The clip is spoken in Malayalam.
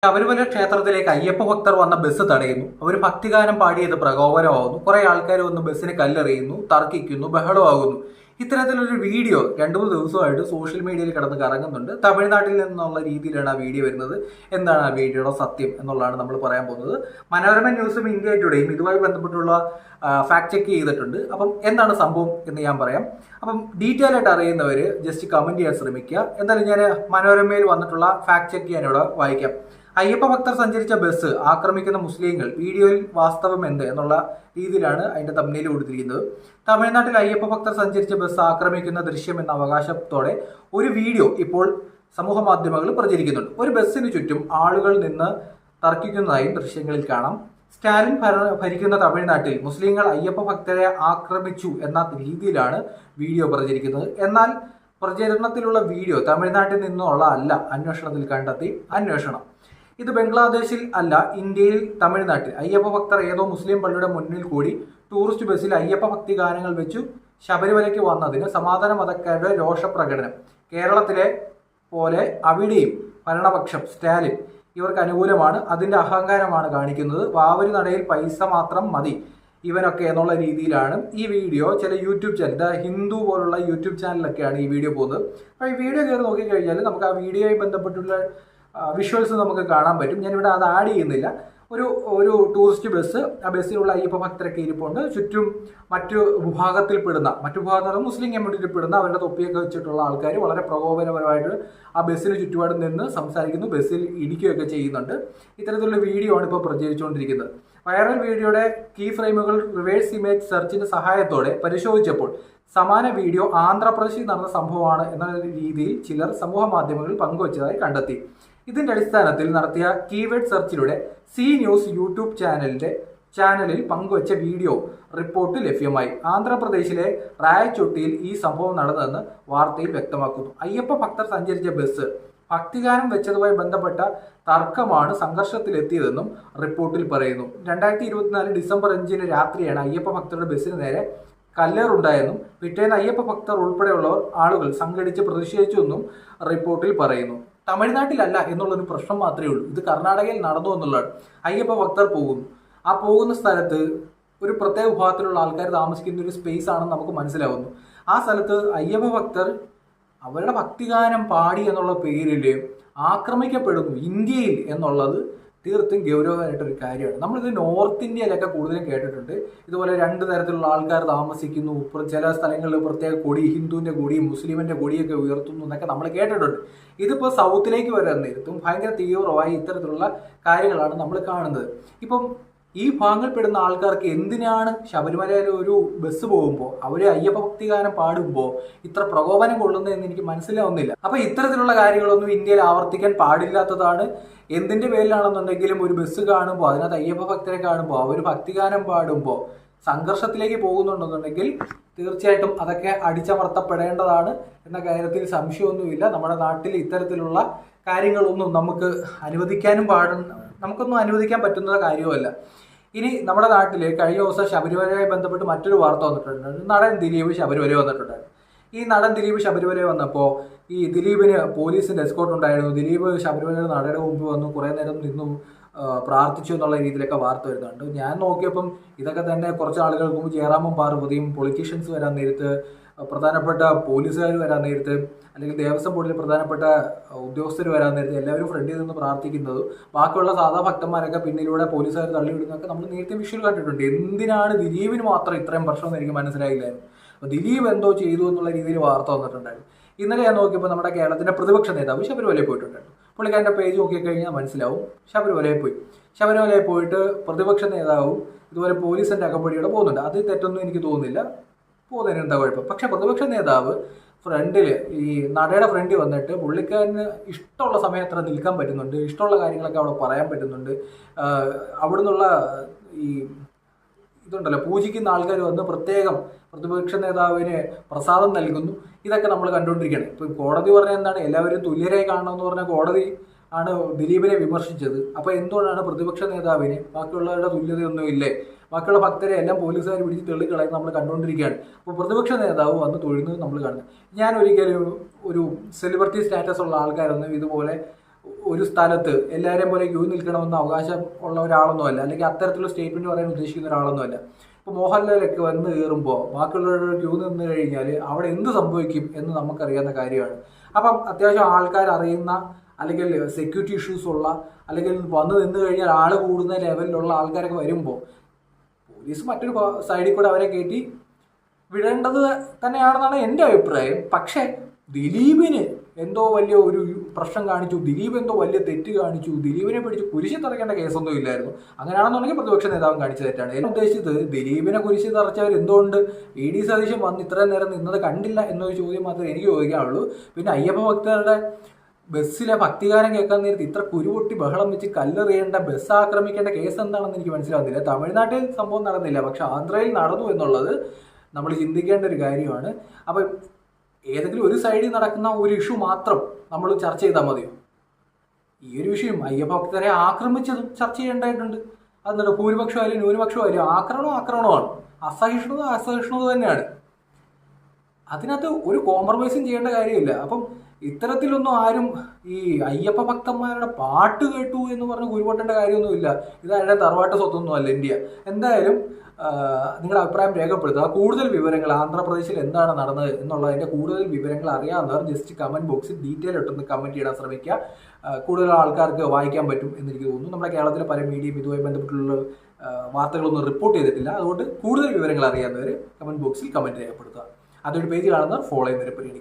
ശബരിമല ക്ഷേത്രത്തിലേക്ക് അയ്യപ്പ ഭക്തർ വന്ന ബസ് തടയുന്നു. അവർ ഭക്തിഗാനം പാടിയത് പ്രകോപനമാകുന്നു. കുറെ ആൾക്കാർ വന്ന് ബസ്സിന് കല്ലെറിയുന്നു, തർക്കിക്കുന്നു, ബഹളമാകുന്നു. ഇത്തരത്തിലൊരു വീഡിയോ 2-3 ദിവസമായിട്ട് സോഷ്യൽ മീഡിയയിൽ കിടന്ന് കറങ്ങുന്നുണ്ട്. തമിഴ്നാട്ടിൽ നിന്നുള്ള രീതിയിലാണ് ആ വീഡിയോ വരുന്നത്. എന്താണ് ആ വീഡിയോയുടെ സത്യം എന്നുള്ളതാണ് നമ്മൾ പറയാൻ പോകുന്നത്. മനോരമ ന്യൂസും ഇന്ത്യ ടുഡേയും ഇതുമായി ബന്ധപ്പെട്ടുള്ള ഫാക്ട് ചെക്ക് ചെയ്തിട്ടുണ്ട്. അപ്പം എന്താണ് സംഭവം എന്ന് ഞാൻ പറയാം. അപ്പം ഡീറ്റെയിൽ ആയിട്ട് അറിയുന്നവർ ജസ്റ്റ് കമന്റ് ചെയ്യാൻ ശ്രമിക്കുക. എന്തായാലും ഞാൻ മനോരമയിൽ വന്നിട്ടുള്ള ഫാക്ട് ചെക്ക് ചെയ്യാനിവിടെ വായിക്കാം. അയ്യപ്പ ഭക്തർ സഞ്ചരിച്ച ബസ് ആക്രമിക്കുന്ന മുസ്ലിങ്ങൾ, വീഡിയോയിൽ വാസ്തവം എന്ത് എന്നുള്ള രീതിയിലാണ് അതിന്റെ തമ്മിൽ കൊടുത്തിരിക്കുന്നത്. തമിഴ്നാട്ടിൽ അയ്യപ്പ ഭക്തർ സഞ്ചരിച്ച ബസ് ആക്രമിക്കുന്ന ദൃശ്യം എന്ന അവകാശത്തോടെ ഒരു വീഡിയോ ഇപ്പോൾ സമൂഹ മാധ്യമങ്ങളിൽ പ്രചരിക്കുന്നുണ്ട്. ഒരു ബസ്സിന് ചുറ്റും ആളുകൾ നിന്ന് തർക്കിക്കുന്നതായും ദൃശ്യങ്ങളിൽ കാണാം. സ്റ്റാലിൻ ഭരിക്കുന്ന തമിഴ്നാട്ടിൽ മുസ്ലിങ്ങൾ അയ്യപ്പ ഭക്തരെ ആക്രമിച്ചു എന്ന രീതിയിലാണ് വീഡിയോ പ്രചരിക്കുന്നത്. എന്നാൽ പ്രചരണത്തിലുള്ള വീഡിയോ തമിഴ്നാട്ടിൽ നിന്നുള്ള അല്ല, അന്വേഷണത്തിൽ കണ്ടെത്തി. അന്വേഷണം ഇത് ബംഗ്ലാദേശിൽ അല്ല, ഇന്ത്യയിൽ തമിഴ്നാട്ടിൽ അയ്യപ്പ ഭക്തർ ഏതോ മുസ്ലിം പള്ളിയുടെ മുന്നിൽ കൂടി ടൂറിസ്റ്റ് ബസ്സിൽ അയ്യപ്പ ഭക്തി ഗാനങ്ങൾ വെച്ചു ശബരിമലയ്ക്ക് വന്നതിന് സമാധാന മതക്കാരുടെ രോഷപ്രകടനം. കേരളത്തിലെ പോലെ അവിടെയും ഭരണപക്ഷം സ്റ്റാലിൻ ഇവർക്ക് അനുകൂലമാണ്. അതിന്റെ അഹങ്കാരമാണ് കാണിക്കുന്നത്. വാവരി നടയിൽ പൈസ മാത്രം മതി ഇവനൊക്കെ എന്നുള്ള രീതിയിലാണ് ഈ വീഡിയോ ചില യൂട്യൂബ് ചാനൽ, ഹിന്ദു പോലുള്ള യൂട്യൂബ് ചാനലൊക്കെയാണ് ഈ വീഡിയോ പോകുന്നത്. അപ്പോൾ ഈ വീഡിയോ കയറി നോക്കിക്കഴിഞ്ഞാൽ നമുക്ക് ആ വീഡിയോയുമായി ബന്ധപ്പെട്ടുള്ള വിഷ്വൽസ് നമുക്ക് കാണാൻ പറ്റും. ഞാനിവിടെ അത് ആഡ് ചെയ്യുന്നില്ല. ഒരു ടൂറിസ്റ്റ് ബസ്, ആ ബസ്സിലുള്ള അയ്യപ്പ ഭക്തരൊക്കെ ഇരിപ്പുണ്ട്. ചുറ്റും മറ്റു വിഭാഗത്തിൽ മുസ്ലിം കമ്മ്യൂണിറ്റിയിൽ പെടുന്ന അവരുടെ തൊപ്പിയൊക്കെ വെച്ചിട്ടുള്ള ആൾക്കാർ വളരെ പ്രകോപനപരമായിട്ട് ആ ബസ്സിന് ചുറ്റുപാടും നിന്ന് സംസാരിക്കുന്നു, ബസ്സിൽ ഇടിക്കുകയൊക്കെ ചെയ്യുന്നുണ്ട്. ഇത്തരത്തിലുള്ള വീഡിയോ ആണ് ഇപ്പോൾ പ്രചരിച്ചുകൊണ്ടിരിക്കുന്നത്. വൈറൽ വീഡിയോയുടെ കീ ഫ്രെയിമുകൾ റിവേഴ്സ് ഇമേജ് സെർച്ചിന്റെ സഹായത്തോടെ പരിശോധിച്ചപ്പോൾ സമാന വീഡിയോ ആന്ധ്രാപ്രദേശിൽ നടന്ന സംഭവമാണ് എന്ന രീതിയിൽ ചിലർ സമൂഹ മാധ്യമങ്ങളിൽ പങ്കുവച്ചതായി കണ്ടെത്തി. ഇതിന്റെ അടിസ്ഥാനത്തിൽ നടത്തിയ കീവേഡ് സെർച്ചിലൂടെ സി ന്യൂസ് യൂട്യൂബ് ചാനലിൽ പങ്കുവച്ച വീഡിയോ റിപ്പോർട്ട് ലഭ്യമായി. ആന്ധ്രാപ്രദേശിലെ റായച്ചോട്ടിയിൽ ഈ സംഭവം നടന്നതെന്ന് വാർത്തയിൽ വ്യക്തമാക്കുന്നു. അയ്യപ്പ ഭക്തർ സഞ്ചരിച്ച ബസ് ഭക്തിഗാനം വെച്ചതുമായി ബന്ധപ്പെട്ട തർക്കമാണ് സംഘർഷത്തിലെത്തിയതെന്നും റിപ്പോർട്ടിൽ പറയുന്നു. 2024 ഡിസംബർ 5 രാത്രിയാണ് അയ്യപ്പ ഭക്തരുടെ ബസ്സിന് നേരെ കല്ലേറുണ്ടായെന്നും പിറ്റേന്ന് അയ്യപ്പ ഭക്തർ ഉൾപ്പെടെയുള്ളവർ ആളുകൾ സംഘടിച്ച് പ്രതിഷേധിച്ചുവെന്നും റിപ്പോർട്ടിൽ പറയുന്നു. തമിഴ്നാട്ടിലല്ല എന്നുള്ളൊരു പ്രശ്നം മാത്രമേ ഉള്ളൂ. ഇത് കർണാടകയിൽ നടന്നു എന്നുള്ളതാണ്. അയ്യപ്പ ഭക്തർ പോകുന്നു. ആ പോകുന്ന സ്ഥലത്ത് ഒരു പ്രത്യേക വിഭാഗത്തിലുള്ള ആൾക്കാർ താമസിക്കുന്ന ഒരു സ്പേസ് ആണെന്ന് നമുക്ക് മനസ്സിലാവുന്നു. ആ സ്ഥലത്ത് അയ്യപ്പ ഭക്തർ അവരുടെ ഭക്തിഗാനം പാടി എന്നുള്ള പേരിൽ ആക്രമിക്കപ്പെടുന്നു ഇന്ത്യയിൽ എന്നുള്ളത് തീർത്തും ഗൗരവമായിട്ടൊരു കാര്യമാണ്. നമ്മളിത് നോർത്ത് ഇന്ത്യയിലൊക്കെ കൂടുതലും കേട്ടിട്ടുണ്ട്. ഇതുപോലെ 2 തരത്തിലുള്ള ആൾക്കാർ താമസിക്കുന്നു, ചില സ്ഥലങ്ങളിൽ പ്രത്യേക കൊടി, ഹിന്ദുവിന്റെ കൊടിയും മുസ്ലിമിന്റെ കൊടിയൊക്കെ ഉയർത്തുന്നു എന്നൊക്കെ നമ്മൾ കേട്ടിട്ടുണ്ട്. ഇതിപ്പോൾ സൗത്തിലേക്ക് വരാൻ നേരത്തും ഭയങ്കര തീവ്രമായി ഇത്തരത്തിലുള്ള കാര്യങ്ങളാണ് നമ്മൾ കാണുന്നത്. ഇപ്പം ഈ ഭാഗങ്ങളിൽപ്പെടുന്ന ആൾക്കാർക്ക് എന്തിനാണ് ശബരിമലയിൽ ഒരു ബസ് പോകുമ്പോൾ അവര് അയ്യപ്പ ഭക്തിഗാനം പാടുമ്പോൾ ഇത്ര പ്രകോപനം കൊള്ളുന്നതെന്ന് എനിക്ക് മനസ്സിലാവുന്നില്ല. അപ്പൊ ഇത്തരത്തിലുള്ള കാര്യങ്ങളൊന്നും ഇന്ത്യയിൽ ആവർത്തിക്കാൻ പാടില്ലാത്തതാണ്. എന്തിന്റെ പേരിലാണെന്നുണ്ടെങ്കിലും ഒരു ബസ് കാണുമ്പോൾ അതിനകത്ത് അയ്യപ്പ ഭക്തരെ കാണുമ്പോൾ അവർ ഭക്തിഗാനം പാടുമ്പോൾ സംഘർഷത്തിലേക്ക് പോകുന്നുണ്ടെന്നുണ്ടെങ്കിൽ തീർച്ചയായിട്ടും അതൊക്കെ അടിച്ചമർത്തപ്പെടേണ്ടതാണ് എന്ന കാര്യത്തിൽ സംശയമൊന്നുമില്ല. നമ്മുടെ നാട്ടിൽ ഇത്തരത്തിലുള്ള കാര്യങ്ങളൊന്നും നമുക്കൊന്നും അനുവദിക്കാൻ പറ്റുന്ന കാര്യവുമല്ല. ഇനി നമ്മുടെ നാട്ടിൽ കഴിഞ്ഞ ദിവസം ശബരിമലയുമായി ബന്ധപ്പെട്ട് മറ്റൊരു വാർത്ത വന്നിട്ടുണ്ട്. നടൻ ദിലീപ് ശബരിമല വന്നിട്ടുണ്ടായിരുന്നു. ഈ നടൻ ദിലീപ് ശബരിമല വന്നപ്പോൾ ഈ ദിലീപിന് പോലീസിന്റെ എസ്കോർട്ട് ഉണ്ടായിരുന്നു. ദിലീപ് ശബരിമലയുടെ നടയുടെ മുമ്പ് വന്നു കുറേ നേരം നിന്നും പ്രാർത്ഥിച്ചു എന്നുള്ള രീതിയിലൊക്കെ വാർത്ത വരുന്നുണ്ട്. ഞാൻ നോക്കിയപ്പം ഇതൊക്കെ തന്നെ കുറച്ച് ആളുകൾക്ക് മുമ്പ് ജയറാമും പാർവതിയും പൊളിറ്റീഷ്യൻസ് വരാൻ നേരത്ത്, പ്രധാനപ്പെട്ട പോലീസുകാർ വരാൻ നേരത്ത്, അല്ലെങ്കിൽ ദേവസ്വം ബോർഡിൽ പ്രധാനപ്പെട്ട ഉദ്യോഗസ്ഥർ വരാൻ നേരത്തെ എല്ലാവരും ഫ്രണ്ടിൽ നിന്ന് പ്രാർത്ഥിക്കുന്നത്, ബാക്കിയുള്ള സാധാ ഭക്തന്മാരൊക്കെ പിന്നിലൂടെ പോലീസുകാർ തള്ളിവിടുന്നതൊക്കെ നമ്മൾ നേരത്തെ വിഷ്വൽ കണ്ടിട്ടുണ്ട്. എന്തിനാണ് ദിലീപിന് മാത്രം ഇത്രയും പ്രശ്നം എനിക്ക് മനസ്സിലായില്ലായിരുന്നു. അപ്പോൾ ദിലീപ് എന്തോ ചെയ്തു എന്നുള്ള രീതിയിൽ വാർത്ത വന്നിട്ടുണ്ടായിരുന്നു. ഇന്നലെ ഞാൻ നോക്കിയപ്പോൾ നമ്മുടെ കേരളത്തിന്റെ പ്രതിപക്ഷ നേതാവ് ശബരിമലയിൽ പോയിട്ടുണ്ടായിരുന്നു. പുള്ളിക്കാരൻ്റെ പേജ് നോക്കിക്കഴിഞ്ഞാൽ മനസ്സിലാവും. ശബരിമലയിൽ പോയിട്ട് പ്രതിപക്ഷ നേതാവും ഇതുപോലെ പോലീസിന്റെ അകമ്പടിയോടെ പോകുന്നുണ്ട്. അത് തെറ്റൊന്നും എനിക്ക് തോന്നുന്നില്ല, പോകുന്നതിന് എന്താ കുഴപ്പം. പക്ഷെ പ്രതിപക്ഷ നേതാവ് ഫ്രണ്ടിൽ ഈ നടയുടെ ഫ്രണ്ടിൽ വന്നിട്ട് പുള്ളിക്കാരന് ഇഷ്ടമുള്ള സമയത്ത് നിൽക്കാൻ പറ്റുന്നുണ്ട്, ഇഷ്ടമുള്ള കാര്യങ്ങളൊക്കെ അവിടെ പറയാൻ പറ്റുന്നുണ്ട്. അവിടെ നിന്നുള്ള ഈ ഇതുണ്ടല്ലോ, പൂജിക്കുന്ന ആൾക്കാർ വന്ന് പ്രത്യേകം പ്രതിപക്ഷ നേതാവിന് പ്രസാദം നൽകുന്നു. ഇതൊക്കെ നമ്മൾ കണ്ടുകൊണ്ടിരിക്കുകയാണ്. ഇപ്പം കോടതി പറഞ്ഞ എന്താണ്, എല്ലാവരും തുല്യരായി കാണണമെന്ന് പറഞ്ഞ കോടതി ആണ് ദിലീപിനെ വിമർശിച്ചത്. അപ്പോൾ എന്തുകൊണ്ടാണ് പ്രതിപക്ഷ നേതാവിന് ബാക്കിയുള്ളവരുടെ തുല്യതയൊന്നും ഇല്ലേ? ബാക്കിയുള്ള ഭക്തരെ എല്ലാം പോലീസുകാർ പിടിച്ച് തെള്ളിക്കളയും നമ്മൾ കണ്ടുകൊണ്ടിരിക്കുകയാണ്. അപ്പോൾ പ്രതിപക്ഷ നേതാവ് വന്ന് തൊഴുന്നത് നമ്മൾ കാണുന്നത്. ഞാൻ ഒരിക്കലും ഒരു സെലിബ്രിറ്റി സ്റ്റാറ്റസ് ഉള്ള ആൾക്കാരൊന്നും ഇതുപോലെ ഒരു സ്ഥലത്ത് എല്ലാവരെയും പോലെ ക്യൂ നിൽക്കണമെന്ന് അവകാശം ഉള്ള ഒരാളൊന്നുമല്ല, അല്ലെങ്കിൽ അത്തരത്തിലുള്ള സ്റ്റേറ്റ്മെന്റ് പറയാൻ ഉദ്ദേശിക്കുന്ന ഒരാളൊന്നുമല്ല. ഇപ്പോൾ മോഹൻലാലൊക്കെ വന്ന് കയറുമ്പോൾ ബാക്കിയുള്ളവരുടെ ക്യൂ നിന്ന് കഴിഞ്ഞാൽ അവിടെ എന്ത് സംഭവിക്കും എന്ന് നമുക്കറിയാവുന്ന കാര്യമാണ്. അപ്പം അത്യാവശ്യം ആൾക്കാർ അറിയുന്ന, അല്ലെങ്കിൽ സെക്യൂരിറ്റി ഇഷ്യൂസ് ഉള്ള, അല്ലെങ്കിൽ വന്ന് നിന്ന് കഴിഞ്ഞാൽ ആൾ കൂടുന്ന ലെവലിലുള്ള ആൾക്കാരൊക്കെ വരുമ്പോൾ പോലീസ് മറ്റൊരു സൈഡിൽ കൂടെ അവരെ കയറ്റി വിടേണ്ടത് തന്നെയാണെന്നാണ് എൻ്റെ അഭിപ്രായം. പക്ഷേ ദിലീപിന് എന്തോ വലിയ ഒരു പ്രശ്നം കാണിച്ചു, ദിലീപ് എന്തോ വലിയ തെറ്റ് കാണിച്ചു, ദിലീപിനെ പിടിച്ച് കുരിശി തറയ്ക്കേണ്ട കേസൊന്നും ഇല്ലായിരുന്നു. അങ്ങനെയാണെന്നുണ്ടെങ്കിൽ പ്രതിപക്ഷ നേതാവ് കാണിച്ച തെറ്റാണ്. ഞാൻ ഉദ്ദേശിച്ചത് ദിലീപിനെ കുരിശി തറച്ചവർ എന്തുകൊണ്ട് AD സതീശൻ വന്ന് ഇത്രയും നേരം നിന്നത് കണ്ടില്ല എന്നൊരു ചോദ്യം മാത്രമേ എനിക്ക് ചോദിക്കാനുള്ളൂ. പിന്നെ അയ്യപ്പ ഭക്തരുടെ ബസ്സിലെ ഭക്തിഗാനം കേൾക്കാൻ നേരത്ത് ഇത്ര കുരുപൊട്ടി ബഹളം വെച്ച് കല്ലെറിയേണ്ട, ബസ് ആക്രമിക്കേണ്ട കേസ് എന്താണെന്ന് എനിക്ക് മനസ്സിലാവുന്നില്ല. തമിഴ്നാട്ടിൽ സംഭവം നടന്നില്ല, പക്ഷെ ആന്ധ്രയിൽ നടന്നു എന്നുള്ളത് നമ്മൾ ചിന്തിക്കേണ്ട ഒരു കാര്യമാണ്. അപ്പം ഏതെങ്കിലും ഒരു സൈഡിൽ നടക്കുന്ന ഒരു ഇഷ്യൂ മാത്രം നമ്മൾ ചർച്ച ചെയ്താൽ മതിയോ? ഈ ഒരു വിഷയം അയ്യപ്പ ഭക്തരെ ആക്രമിച്ചതും ചർച്ച ചെയ്യേണ്ടതായിട്ടുണ്ട്. അതെന്താ, ഭൂരിപക്ഷമായാലും ന്യൂനപക്ഷമായാലും ആക്രമണമാണ്, അസഹിഷ്ണുത തന്നെയാണ്. അതിനകത്ത് ഒരു കോംപ്രമൈസും ചെയ്യേണ്ട കാര്യമില്ല. അപ്പം ഇത്തരത്തിലൊന്നും ആരും ഈ അയ്യപ്പ ഭക്തന്മാരുടെ പാട്ട് കേട്ടു എന്ന് പറഞ്ഞ് കുരുപൊട്ടേണ്ട കാര്യമൊന്നുമില്ല. ഇത് അതിൻ്റെ തറവാട്ട് സ്വത്തൊന്നുമല്ല ഇന്ത്യ. എന്തായാലും നിങ്ങളുടെ അഭിപ്രായം രേഖപ്പെടുത്തുക. കൂടുതൽ വിവരങ്ങൾ ആന്ധ്രാപ്രദേശിൽ എന്താണ് നടന്നത് എന്നുള്ളതിൻ്റെ കൂടുതൽ വിവരങ്ങൾ അറിയാവുന്നവർ ജസ്റ്റ് കമൻറ്റ് ബോക്സിൽ ഡീറ്റെയിൽ ഇട്ടൊന്ന് കമൻറ്റ് ചെയ്യാൻ ശ്രമിക്കുക. കൂടുതൽ ആൾക്കാർക്ക് വായിക്കാൻ പറ്റും എന്നെനിക്ക് തോന്നുന്നു. നമ്മുടെ കേരളത്തിലെ പല മീഡിയയും ഇതുമായി ബന്ധപ്പെട്ടുള്ള വാർത്തകളൊന്നും റിപ്പോർട്ട് ചെയ്തിട്ടില്ല. അതുകൊണ്ട് കൂടുതൽ വിവരങ്ങൾ അറിയാവുന്നവർ കമൻറ്റ് ബോക്സിൽ കമൻറ്റ് രേഖപ്പെടുത്തുക. അതൊരു പേജ് കാണുന്നവർ ഫോളോ ചെയ്യുന്നവരെ പരിഗണിക്കുക.